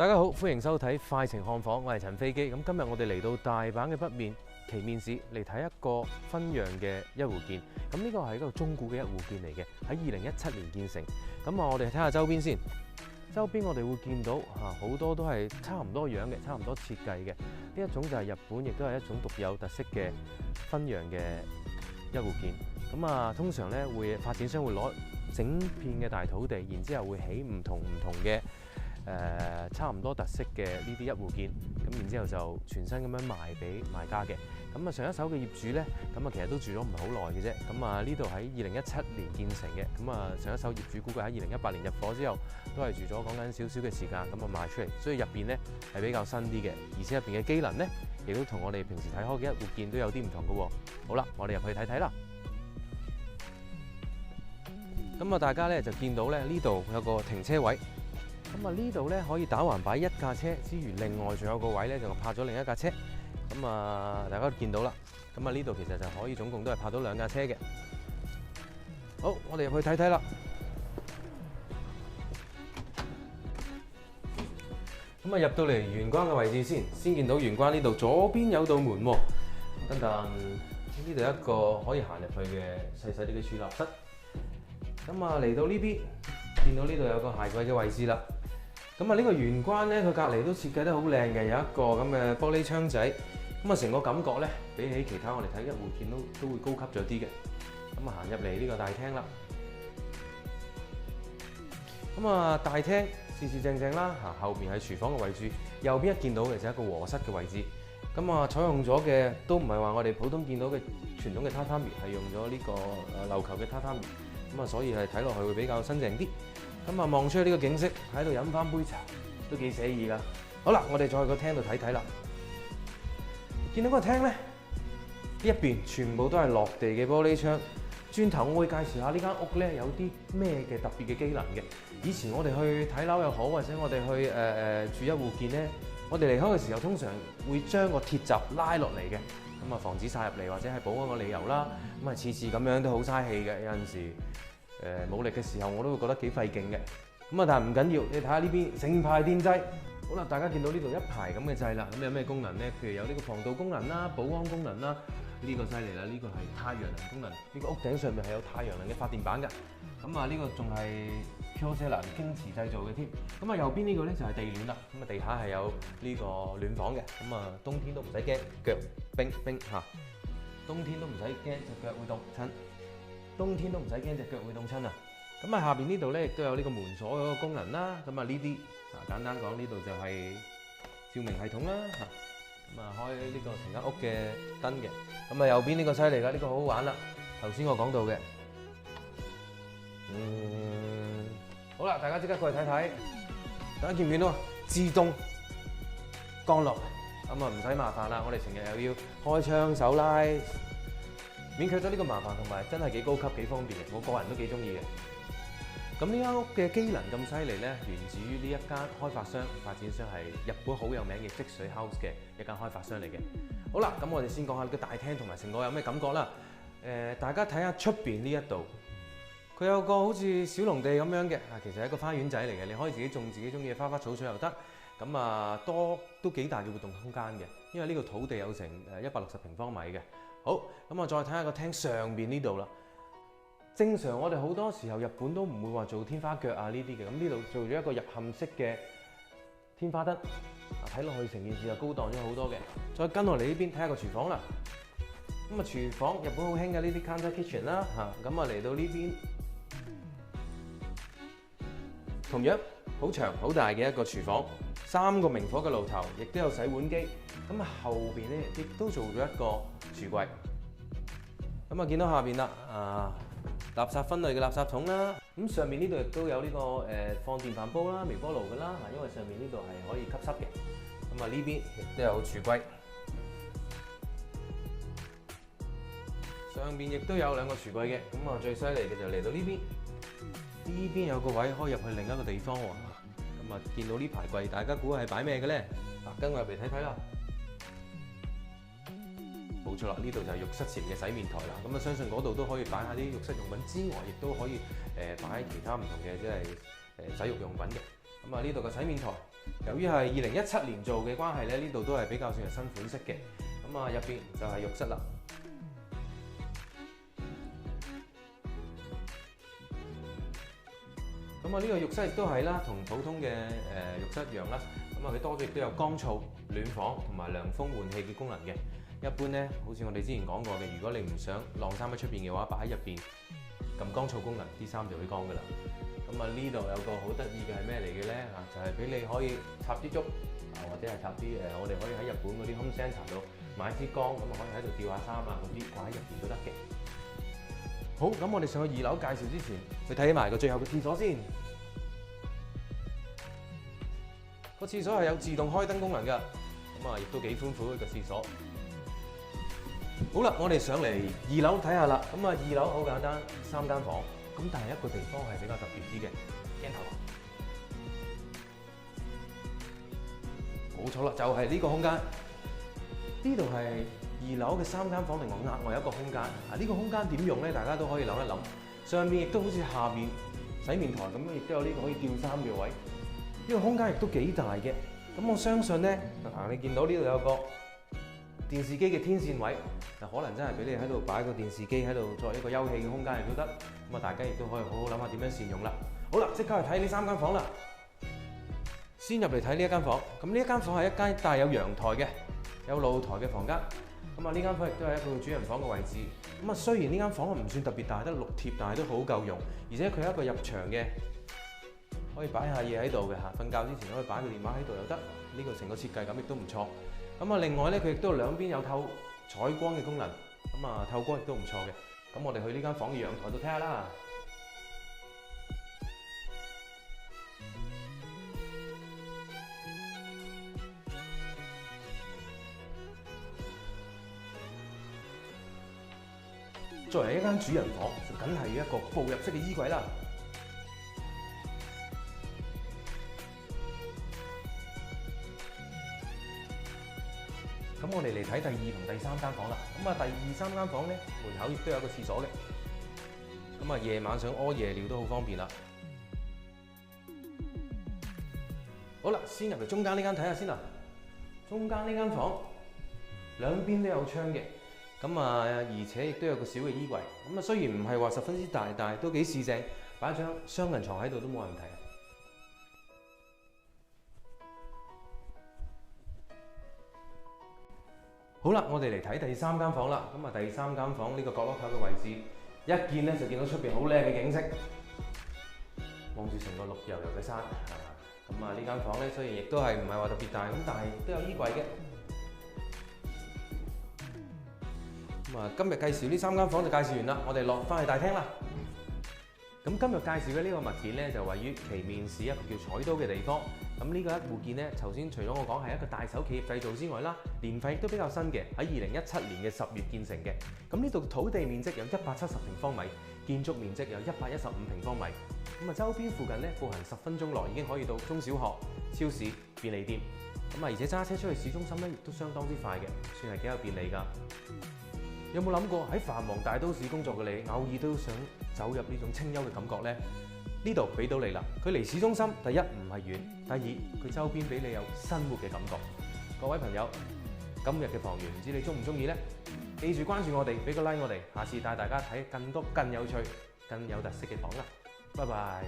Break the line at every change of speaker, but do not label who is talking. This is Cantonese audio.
大家好，歡迎收睇《快情看房》，我係陳飛機。咁今日我哋嚟到大阪嘅北面旗面市嚟睇一個分讓嘅一戶建。咁呢個係一個中古嘅一戶建嚟嘅，喺2017年建成。咁我哋睇下周邊先。周邊我哋會見到好多都係差唔多樣嘅，差唔多設計嘅。呢一種就係日本，亦都係一種獨有特色嘅分讓嘅一戶建。咁通常咧發展商會攞整片嘅大土地，然之後會起唔同嘅差唔多特色嘅呢啲一戶建，咁然之後就全新咁樣賣俾買家嘅。咁上一手嘅業主咧，其實都住咗唔係好耐嘅啫。咁呢度喺2017年建成嘅，咁上一手業主估計喺2018年入伙之後，都係住咗講緊少少嘅時間，咁賣出嚟，所以入邊咧係比較新啲嘅，而且入邊嘅機能咧，亦都同我哋平時睇開嘅一戶建都有啲唔同嘅喎。好啦，我哋入去睇睇啦。咁大家咧就見到咧呢度有個停車位。咁呢度咧可以打橫擺一架車之餘，另外仲有個位咧就泊咗另一架車。咁大家都見到啦。咁呢度其實就可以總共都係泊到兩架車嘅。好，我哋入去睇睇啦。咁入到嚟玄關嘅位置先見到玄關呢度左邊有道門喎。等等，呢度一個可以行入去嘅細細啲嘅儲納室。咁嚟到呢邊，見到呢度有個鞋櫃嘅位置啦。咁呢個玄關咧，佢隔離都設計得好靚嘅，有一個咁嘅玻璃窗仔。咁成個感覺咧，比起其他我哋睇一戶建都會高級咗啲嘅。咁行入嚟呢個大廳啦。咁大廳四正正啦，後邊係廚房嘅位置，右邊一見到嘅就係一個和室嘅位置。咁採用咗嘅都唔係話我哋普通見到嘅傳統嘅榻榻米，係用咗呢個琉球嘅榻榻米。所以係睇落去會比較新淨啲。望出去呢個景色，喺度飲翻杯茶，都幾寫意㗎。好啦，我哋再去個廳度睇睇啦。見到個廳咧，呢一邊全部都係落地嘅玻璃窗。轉頭我會介紹下呢間屋咧有啲咩嘅特別嘅機能嘅。以前我哋去睇樓又好，或者我哋去住一戶建咧，我哋離開嘅時候通常會將個鐵閘拉落嚟嘅。防止晒入嚟，或者係保安個理由啦。次次咁樣都好嘥氣嘅，有陣時冇力嘅時候，我都會覺得幾費勁嘅。但係唔緊要，你睇下呢邊成排電掣。好啦，大家見到呢度一排咁嘅掣啦，咁有咩功能咧？譬如有呢個防盜功能啦、保安功能啦，呢個犀利啦，呢個係太陽能功能。呢個屋頂上面係有太陽能嘅發電板㗎。呢個仲係 Kyocera 京瓷製造嘅添。右邊呢個咧就係地暖啦。地下係有呢個暖房嘅。冬天都唔使驚腳冰嚇，冬天都唔使驚隻腳會凍親，冬天都唔使驚隻腳會凍親啊！下邊呢度咧亦都有呢個門鎖嗰個功能啦。呢啲簡單講，呢度就係照明系統啦嚇。開呢個成間屋嘅燈嘅。右邊呢個犀利啦，呢個好好玩啦。頭先我講到嘅。好啦，大家即刻過嚟睇睇，大家見唔見到自動降落？唔使麻煩啦，我哋成日又要開窗手拉，免卻咗呢個麻煩，同埋真係幾高級幾方便嘅，我個人都幾中意嘅。咁呢間屋嘅機能咁犀利咧，源自於呢一間開發商、發展商係日本好有名嘅積水 house 嘅一間開發商嚟嘅。好啦，咁我哋先講下呢個大廳同埋成個有咩感覺啦。大家睇下出邊呢一度，佢有個好似小農地咁樣嘅，其實係一個花園仔嚟嘅，你可以自己種自己中意嘅花花草草又得。都幾大嘅活動空間嘅，因為呢個土地有成160平方米嘅。好，咁我再睇下個廳上邊呢度啦。正常我哋好多時候日本都唔會話做天花腳呢啲嘅，咁呢度做咗一個入嵌式嘅天花燈，睇落去成件事就高檔咗好多嘅。再跟落嚟呢邊睇下個廚房啦。廚房日本好興嘅呢啲 counter kitchen 啦嚇，嚟到呢邊同樣好長好大嘅一個廚房。3個明火嘅爐頭，亦都有洗碗機。後邊咧亦都做咗一個櫥櫃。見到下邊啦，垃圾分類嘅垃圾桶啦。上面呢度亦都有呢個放電飯煲啦、微波爐㗎啦。因為上面呢度係可以吸濕嘅。呢邊亦都有櫥櫃，上邊亦都有2個櫥櫃嘅。最犀利嘅就嚟到呢邊，呢邊有個位可以入去另一個地方喎。見到呢排櫃，大家估係擺咩嘅咧？跟我入嚟睇睇啦。冇錯啦，呢度就係浴室前嘅洗面台啦。相信嗰度都可以擺下啲浴室用品之外，亦都可以擺其他唔同嘅即係洗浴用品嘅。呢度嘅洗面台由於係2017年做嘅關係咧，呢度都係比較算係新款式嘅。咁啊，入邊就係浴室啦。咁啊，呢個浴室亦都係啦，同普通嘅浴室一樣啦。咁啊，佢多咗亦都有乾燥、暖房同埋涼風換氣嘅功能嘅。一般咧，好似我哋之前講過嘅，如果你唔想晾衫喺出邊嘅話，擺喺入邊撳乾燥功能，啲衫就會乾噶啦。咁啊，呢度有個好得意嘅係咩嚟嘅咧？就係俾你可以插啲竹或者係插啲我哋可以喺日本嗰啲 home center 度買支缸，咁啊可以喺度吊下衫啊嗰啲掛喺入邊都得嘅。好，咁我哋上去2樓介紹之前，去睇埋個最後嘅廁所先。個廁所係有自動開燈功能㗎，咁啊亦都幾寬闊個廁所。好啦，我哋上嚟2樓睇下啦。咁啊2樓好簡單，3間房。咁但係一個地方係比較特別啲嘅，鏡頭。冇錯啦，就係呢個空間。呢度係2樓嘅3間房，另外額外一個空間。呢個空間點用咧？大家都可以諗一諗。上面亦都好似下面洗面台咁樣，亦都有呢個可以吊衫嘅位。呢個空間亦都幾大嘅。咁我相信咧，你見到呢度有個電視機嘅天線位，可能真係俾你喺度擺個電視機喺度作一個休憩嘅空間亦都得。咁啊，大家亦都可以好好諗下點樣善用啦。好啦，即刻去睇呢3間房啦。先入嚟睇呢一間房。咁呢一間房係一間帶有陽台嘅、有露台嘅房間。咁啊，呢間房亦都係一個主人房嘅位置。咁啊，雖然呢間房唔算特別大，得6貼，但係都好夠用。而且佢係一個入牆嘅，可以擺下嘢喺度嘅嚇。瞓覺之前可以擺個電話喺度又得。呢個成個設計感亦都唔錯。咁啊，另外咧，佢亦都兩邊有透採光嘅功能。咁啊，透光亦都唔錯嘅。咁我哋去呢間房嘅陽台度睇下啦。作為一間主人房，就梗係要一個步入式嘅衣櫃啦。咁我哋嚟睇第2同第3間房啦。咁啊，第2、3間房咧，門口亦都有個廁所嘅。咁啊，夜晚想屙夜尿都好方便啦。好啦，先入嚟中間呢間睇下先啦。中間呢間房兩邊都有窗嘅。咁啊，而且亦都有個小嘅衣櫃。咁啊，雖然唔係話十分之大，但係都幾四正，擺張雙人床喺度都冇問題。好啦，我哋嚟睇第3間房啦。咁啊，第3間房呢個角落頭嘅位置，一見咧就見到出邊好靚嘅景色，望住成個綠油油嘅山。咁啊，呢間房咧雖然亦都係唔係話特別大，咁但係都有衣櫃嘅。咁啊，今日介紹呢3間房就介紹完啦，我哋落翻去大廳啦。咁今日介紹嘅呢個物件咧，就位於旗面市一個叫彩都嘅地方。咁呢個一戶建咧，頭先除咗我講係一個大手企業製造之外啦，年費亦都比較新嘅，喺2017年嘅10月建成嘅。咁呢度土地面積有170平方米，建築面積有115平方米。咁啊，周邊附近咧步行10分鐘內已經可以到中小學、超市、便利店。咁啊，而且揸車出去市中心咧，亦都相當之快嘅，算係幾有便利㗎。有冇諗過喺繁忙大都市工作嘅你，偶爾都想走入呢種清幽嘅感覺呢？呢度俾到你啦，佢離市中心，第一唔係遠，第二佢周邊俾你有生活嘅感覺。各位朋友，今日嘅房源唔知你中唔中意呢？記住關注我哋，俾個 like 我哋，下次帶大家睇更多更有趣、更有特色嘅房啦。拜拜。